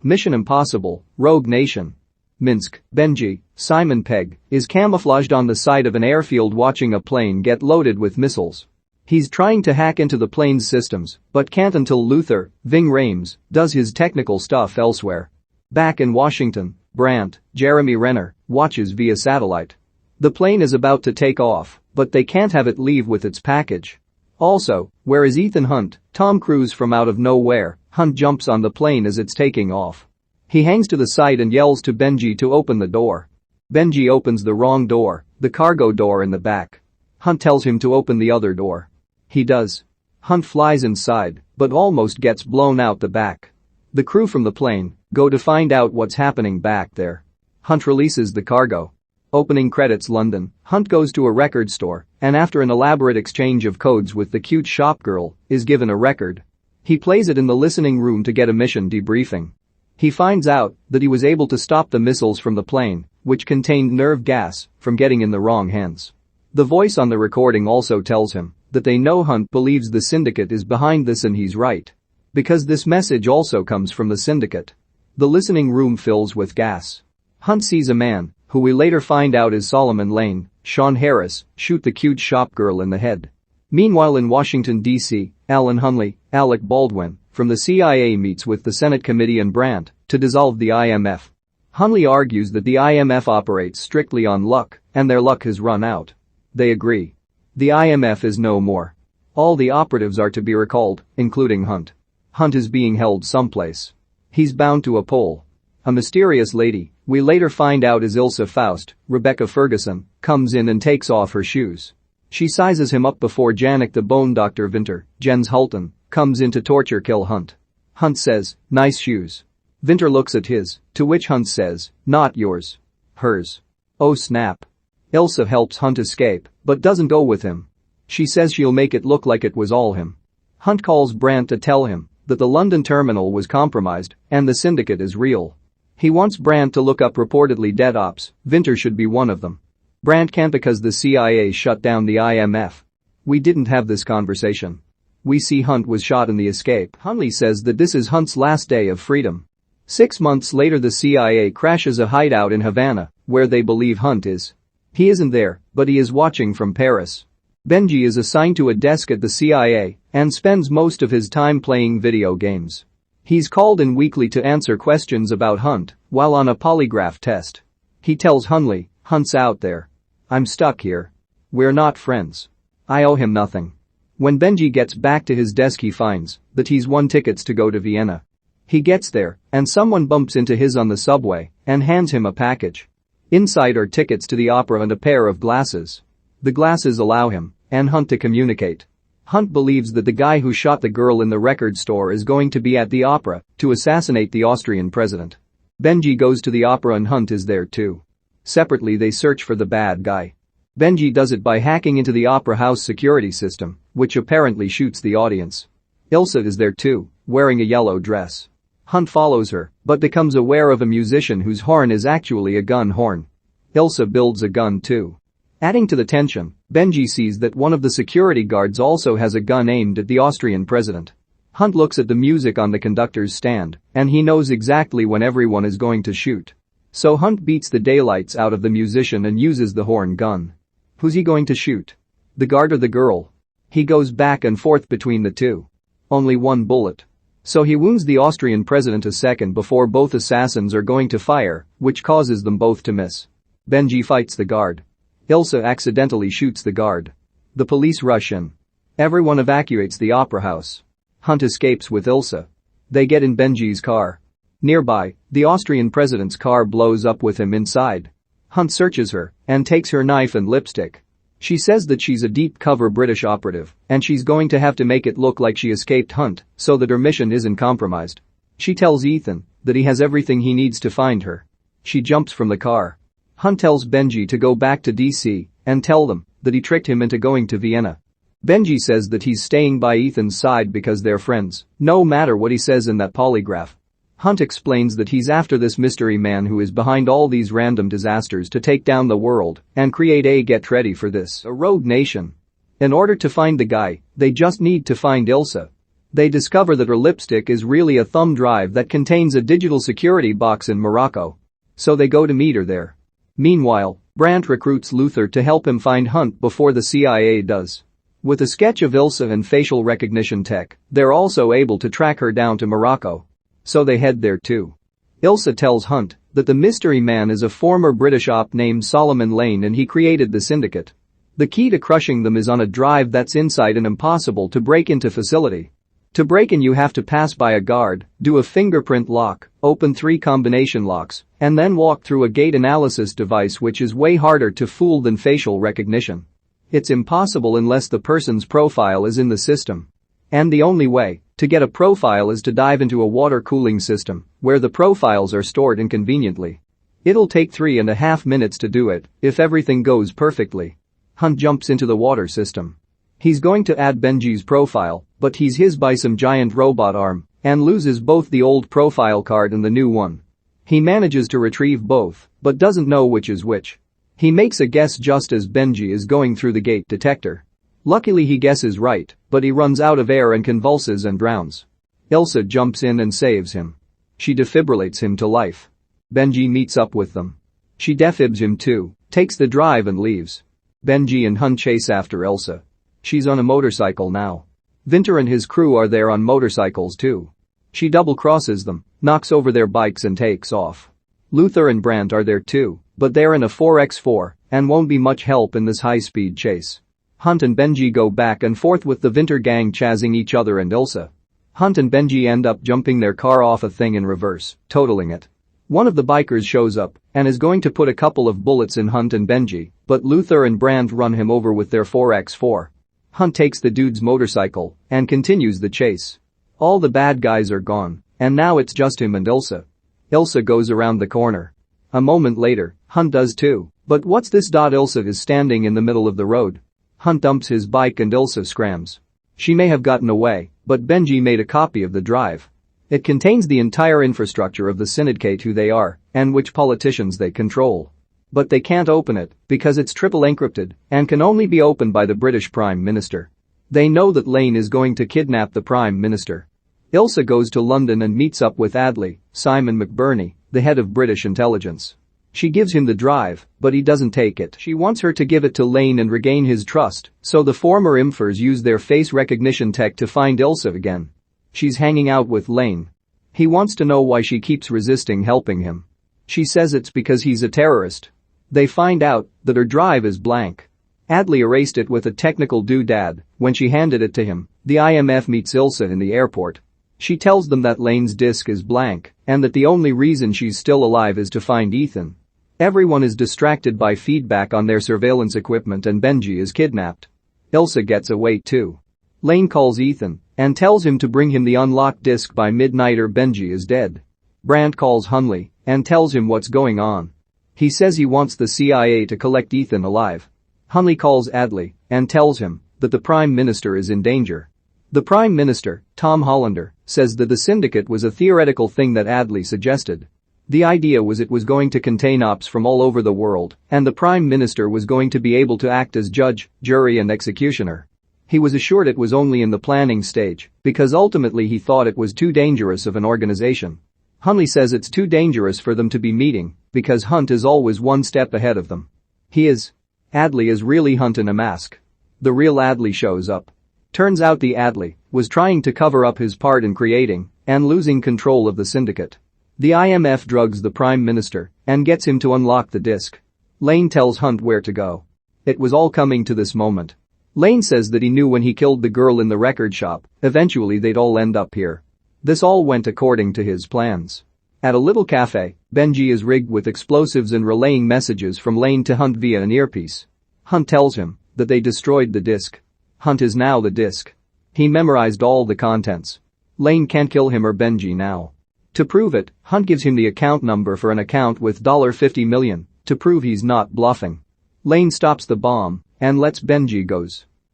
Mission Impossible, Rogue Nation. Minsk, Benji, Simon Pegg, is camouflaged on the side of an airfield watching a plane get loaded with missiles. He's trying to hack into the plane's systems, but can't until Luther, Ving Rhames, does his technical stuff elsewhere. Back in Washington, Brandt, Jeremy Renner, watches via satellite. The plane is about to take off, but they can't have it leave with its package. Also, where is Ethan Hunt, Tom Cruise from out of nowhere? Hunt jumps on the plane as it's taking off. He hangs to the side and yells to Benji to open the door. Benji opens the wrong door, the cargo door in the back. Hunt tells him to open the other door. He does. Hunt flies inside, but almost gets blown out the back. The crew from the plane go to find out what's happening back there. Hunt releases the cargo. Opening credits London, Hunt goes to a record store and after an elaborate exchange of codes with the cute shop girl, is given a record. He plays it in the listening room to get a mission debriefing. He finds out that he was able to stop the missiles from the plane, which contained nerve gas, from getting in the wrong hands. The voice on the recording also tells him that they know Hunt believes the syndicate is behind this and he's right. Because this message also comes from the syndicate. The listening room fills with gas. Hunt sees a man, who we later find out is Solomon Lane, Sean Harris, shoot the cute shop girl in the head. Meanwhile in Washington, D.C., Alan Hunley, Alec Baldwin, from the CIA meets with the Senate committee and Brandt to dissolve the IMF. Hunley argues that the IMF operates strictly on luck and their luck has run out. They agree. The IMF is no more. All the operatives are to be recalled, including Hunt. Hunt is being held someplace. He's bound to a pole. A mysterious lady, we later find out is Ilsa Faust, Rebecca Ferguson, comes in and takes off her shoes. She sizes him up before Janik the Bone Doctor Vinter, Jens Hulton, comes in to torture-kill Hunt. Hunt says, "Nice shoes." Vinter looks at his, to which Hunt says, "Not yours. Hers." Oh snap. Ilsa helps Hunt escape, but doesn't go with him. She says she'll make it look like it was all him. Hunt calls Brandt to tell him that the London terminal was compromised and the syndicate is real. He wants Brandt to look up reportedly dead ops, Vinter should be one of them. Brandt can't because the CIA shut down the IMF. We didn't have this conversation. We see Hunt was shot in the escape. Hunley says that this is Hunt's last day of freedom. 6 months later the CIA crashes a hideout in Havana, where they believe Hunt is. He isn't there, but he is watching from Paris. Benji is assigned to a desk at the CIA and spends most of his time playing video games. He's called in weekly to answer questions about Hunt while on a polygraph test. He tells Hunley, "Hunt's out there. I'm stuck here. We're not friends. I owe him nothing." When Benji gets back to his desk he finds that he's won tickets to go to Vienna. He gets there and someone bumps into his on the subway and hands him a package. Inside are tickets to the opera and a pair of glasses. The glasses allow him and Hunt to communicate. Hunt believes that the guy who shot the girl in the record store is going to be at the opera to assassinate the Austrian president. Benji goes to the opera and Hunt is there too. Separately they search for the bad guy. Benji does it by hacking into the opera house security system, which apparently shoots the audience. Ilsa is there too, wearing a yellow dress. Hunt follows her, but becomes aware of a musician whose horn is actually a gun horn. Ilsa builds a gun too. Adding to the tension, Benji sees that one of the security guards also has a gun aimed at the Austrian president. Hunt looks at the music on the conductor's stand, and he knows exactly when everyone is going to shoot. So Hunt beats the daylights out of the musician and uses the horn gun. Who's he going to shoot? The guard or the girl? He goes back and forth between the two. Only one bullet. So he wounds the Austrian president a second before both assassins are going to fire, which causes them both to miss. Benji fights the guard. Ilsa accidentally shoots the guard. The police rush in. Everyone evacuates the opera house. Hunt escapes with Ilsa. They get in Benji's car. Nearby, the Austrian president's car blows up with him inside. Hunt searches her and takes her knife and lipstick. She says that she's a deep-cover British operative and she's going to have to make it look like she escaped Hunt so that her mission isn't compromised. She tells Ethan that he has everything he needs to find her. She jumps from the car. Hunt tells Benji to go back to DC and tell them that he tricked him into going to Vienna. Benji says that he's staying by Ethan's side because they're friends, no matter what he says in that polygraph. Hunt explains that he's after this mystery man who is behind all these random disasters to take down the world and create a get ready for this, a rogue nation. In order to find the guy, they just need to find Ilsa. They discover that her lipstick is really a thumb drive that contains a digital security box in Morocco. So they go to meet her there. Meanwhile, Brandt recruits Luther to help him find Hunt before the CIA does. With a sketch of Ilsa and facial recognition tech, they're also able to track her down to Morocco. So they head there too. Ilsa tells Hunt that the mystery man is a former British op named Solomon Lane and he created the syndicate. The key to crushing them is on a drive that's inside an impossible to break into facility. To break in you have to pass by a guard, do a fingerprint lock, open 3 combination locks, and then walk through a gait analysis device which is way harder to fool than facial recognition. It's impossible unless the person's profile is in the system. And the only way to get a profile is to dive into a water cooling system, where the profiles are stored inconveniently. It'll take 3.5 minutes to do it, if everything goes perfectly. Hunt jumps into the water system. He's going to add Benji's profile, but he's hit by some giant robot arm and loses both the old profile card and the new one. He manages to retrieve both, but doesn't know which is which. He makes a guess just as Benji is going through the gate detector. Luckily he guesses right, but he runs out of air and convulses and drowns. Ilsa jumps in and saves him. She defibrillates him to life. Benji meets up with them. She defibs him too, takes the drive and leaves. Benji and Hunt chase after Ilsa. She's on a motorcycle now. Winter and his crew are there on motorcycles too. She double-crosses them, knocks over their bikes and takes off. Luther and Brandt are there too, but they're in a 4x4 and won't be much help in this high-speed chase. Hunt and Benji go back and forth with the Winter gang chasing each other and Ilsa. Hunt and Benji end up jumping their car off a thing in reverse, totaling it. One of the bikers shows up and is going to put a couple of bullets in Hunt and Benji, but Luther and Brandt run him over with their 4x4. Hunt takes the dude's motorcycle and continues the chase. All the bad guys are gone, and now it's just him and Ilsa. Ilsa goes around the corner. A moment later, Hunt does too, but what's this? Ilsa is standing in the middle of the road. Hunt dumps his bike and Ilsa scrams. She may have gotten away, but Benji made a copy of the drive. It contains the entire infrastructure of the syndicate, who they are, and which politicians they control. But they can't open it because it's triple encrypted and can only be opened by the British Prime Minister. They know that Lane is going to kidnap the Prime Minister. Ilsa goes to London and meets up with Adley, Simon McBurney, the head of British intelligence. She gives him the drive, but he doesn't take it. She wants her to give it to Lane and regain his trust, so the former IMFers use their face recognition tech to find Ilsa again. She's hanging out with Lane. He wants to know why she keeps resisting helping him. She says it's because he's a terrorist. They find out that her drive is blank. Adley erased it with a technical doodad. When she handed it to him, the IMF meets Ilsa in the airport. She tells them that Lane's disk is blank and that the only reason she's still alive is to find Ethan. Everyone is distracted by feedback on their surveillance equipment and Benji is kidnapped. Ilsa gets away too. Lane calls Ethan and tells him to bring him the unlocked disk by midnight or Benji is dead. Brandt calls Hunley and tells him what's going on. He says he wants the CIA to collect Ethan alive. Hunley calls Adley and tells him that the Prime Minister is in danger. The Prime Minister, Tom Hollander, says that the syndicate was a theoretical thing that Adley suggested. The idea was it was going to contain ops from all over the world, and the Prime Minister was going to be able to act as judge, jury and executioner. He was assured it was only in the planning stage because ultimately he thought it was too dangerous of an organization. Hunley says it's too dangerous for them to be meeting because Hunt is always one step ahead of them. He is. Adley is really Hunt in a mask. The real Adley shows up. Turns out the Adley was trying to cover up his part in creating and losing control of the syndicate. The IMF drugs the Prime Minister and gets him to unlock the disk. Lane tells Hunt where to go. It was all coming to this moment. Lane says that he knew when he killed the girl in the record shop, eventually they'd all end up here. This all went according to his plans. At a little cafe, Benji is rigged with explosives and relaying messages from Lane to Hunt via an earpiece. Hunt tells him that they destroyed the disk. Hunt is now the disk. He memorized all the contents. Lane can't kill him or Benji now. To prove it, Hunt gives him the account number for an account with $50 million to prove he's not bluffing. Lane stops the bomb and lets Benji go.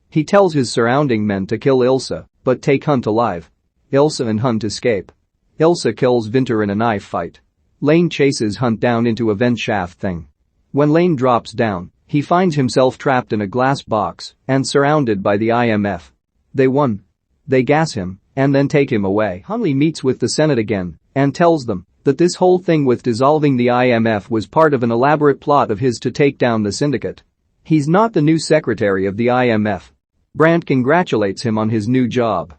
He tells his surrounding men to kill Ilsa, but take Hunt alive. Ilsa and Hunt escape. Ilsa kills Winter in a knife fight. Lane chases Hunt down into a vent shaft thing. When Lane drops down, he finds himself trapped in a glass box and surrounded by the IMF. They won. They gas him and then take him away. Hunley meets with the Senate again and tells them that this whole thing with dissolving the IMF was part of an elaborate plot of his to take down the syndicate. He's not the new secretary of the IMF. Brandt congratulates him on his new job.